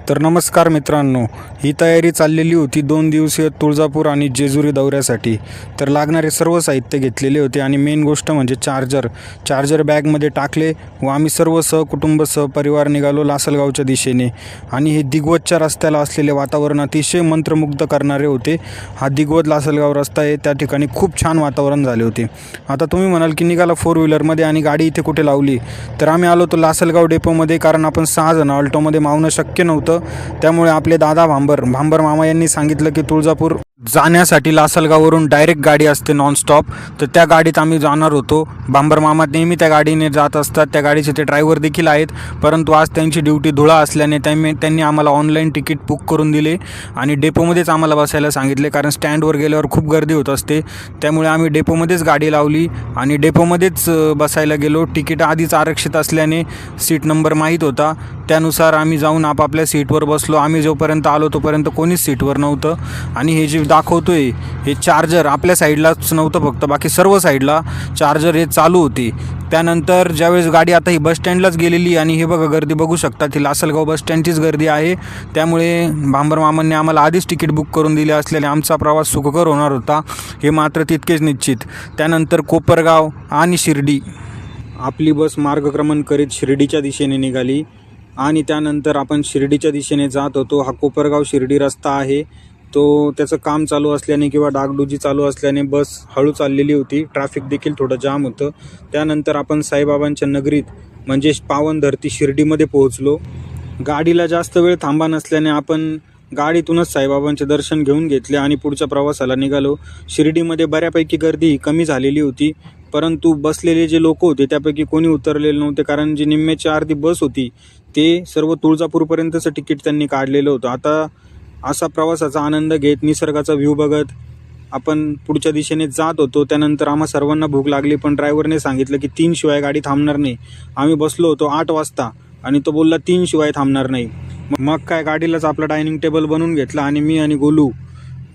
तर नमस्कार मित्रांनो, ही तयारी चाललेली होती 2 दिवसीय तुळजापूर आणि जेजुरी दौऱ्यासाठी. तर लागणारे सर्व साहित्य घेतलेले होते आणि मेन गोष्ट म्हणजे चार्जर बॅगमध्ये टाकले व आम्ही सर्व सहकुटुंब सहपरिवार निघालो लासलगावच्या दिशेने. आणि हे दिग्वतच्या रस्त्याला असलेले वातावरण अतिशय मंत्रमुग्ध करणारे होते. हा दिग्वत लासलगाव रस्ता आहे, त्या ठिकाणी खूप छान वातावरण झाले होते. आता तुम्ही म्हणाल की निघाला 4 व्हीलरमध्ये आणि गाडी इथे कुठे लावली, तर आम्ही आलो तो लासलगाव डेपोमध्ये, कारण आपण 6 जण ऑल्टोमध्ये मावणं शक्य नव्हतं. त्यामुळे आपले दादा भांबर मामा यांनी सांगितलं की तुळजापूर जाण्यासाठी लासलगाववरून डायरेक्ट गाडी असते नॉनस्टॉप, तर त्या गाडीत आम्ही जाणार होतो. भांबर मामा नेहमी त्या गाडीने जात असतात, त्या गाडीचे ते ड्रायव्हर देखील आहेत. परंतु आज त्यांची ड्युटी धुळा असल्याने त्यांनी आम्हाला ऑनलाईन तिकीट बुक करून दिले आणि डेपोमध्येच आम्हाला बसायला सांगितले, कारण स्टँडवर गेल्यावर खूप गर्दी होत असते. त्यामुळे आम्ही डेपोमध्येच गाडी लावली आणि डेपोमध्येच बसायला गेलो. तिकीट आधीच आरक्षित असल्याने सीट नंबर माहीत होता, त्यानुसार आम्ही जाऊन आपापल्या सीटवर बसलो. आम्ही जोपर्यंत आलो तोपर्यंत कोणीच सीटवर नव्हतं. आणि हे जे दाखवतोय हे चार्जर आपल्या साईडलाच नव्हतं, फक्त बाकी सर्व साईडला चार्जर हे चालू होते. त्यानंतर ज्यावेळेस गाडी आता ही बसस्टँडलाच गेलेली आणि हे बघा गर्दी बघू शकता, ती लासलगाव बसस्टँडचीच गर्दी आहे. त्यामुळे भांबर मामांनी आम्हाला आधीच तिकीट बुक करून दिले असल्याने आमचा प्रवास सुखकर होणार होता, हे मात्र तितकेच निश्चित. त्यानंतर कोपरगाव आणि शिर्डी आपली बस मार्गक्रमण करीत शिर्डीच्या दिशेने निघाली आणि त्यानंतर आपण शिर्डीच्या दिशेने जात होतो. हा कोपरगाव शिर्डी रस्ता आहे, तो त्याचं काम चालू असल्याने किंवा डागडुजी चालू असल्याने बस हळू चाललेली होती. ट्रॅफिक देखील थोडं जाम होतं. त्यानंतर आपण साईबाबांच्या नगरीत म्हणजे पावन धरती शिर्डीमध्ये पोहोचलो. गाडीला जास्त वेळ थांबा नसल्याने आपण गाडीतूनच साईबाबांचे दर्शन घेऊन घेतले आणि पुढच्या प्रवासाला निघालो. शिर्डीमध्ये बऱ्यापैकी गर्दी कमी झालेली होती, परंतु बसलेले जे लोक होते त्यापैकी कोणी उतरलेले नव्हते, कारण जी निम्म्याची अर्धी बस होती ते सर्व तुळजापूरपर्यंतचं तिकीट त्यांनी काढलेलं होतं. आता असा प्रवासाचा आनंद घेत निसर्गाचा व्ह्यू बघत आपण पुढच्या दिशेने जात होतो. त्यानंतर आम्हा सर्वांना भूक लागली, पण ड्रायव्हरने सांगितलं की 3 शिवाय गाडी थांबणार नाही. आम्ही बसलो होतो 8 वाजता आणि तो बोलला 3 शिवाय थांबणार नाही. मग काय गाडीलाच आपला डायनिंग टेबल बनवून घेतला आणि मी आणि गोलू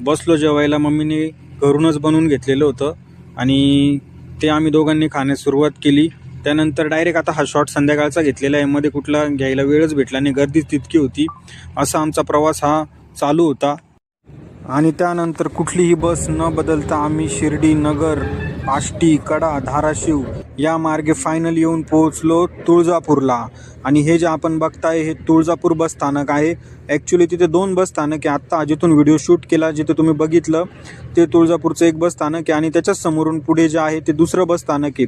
बसलो जेवायला. मम्मीने घरूनच बनवून घेतलेलं होतं आणि ते आम्ही दोघांनी खाण्यास सुरुवात केली. त्यानंतर डायरेक्ट आता हा शॉट संध्याकाळचा घेतलेला आहे, मध्ये कुठला घ्यायला वेळच भेटला नाही, गर्दीच तितकी होती. असा आमचा प्रवास हा चालू होता. आणि त्यानंतर कुठलीही बस न बदलता आम्ही शिर्डी, नगर, आष्टी, कडा, धाराशिव या मार्गे फायनल येऊन पोहोचलो तुळजापूरला. आणि हे जे आपण बघताय हे तुळजापूर बस स्थानक आहे. ॲक्च्युली तिथे 2 बस स्थानक आहे. आत्ता जिथून व्हिडिओ शूट केला जिथे तुम्ही बघितलं ते तुळजापूरचं एक बस स्थानक आहे आणि त्याच्याच समोरून पुढे जे आहे ते दुसरं बस स्थानक आहे.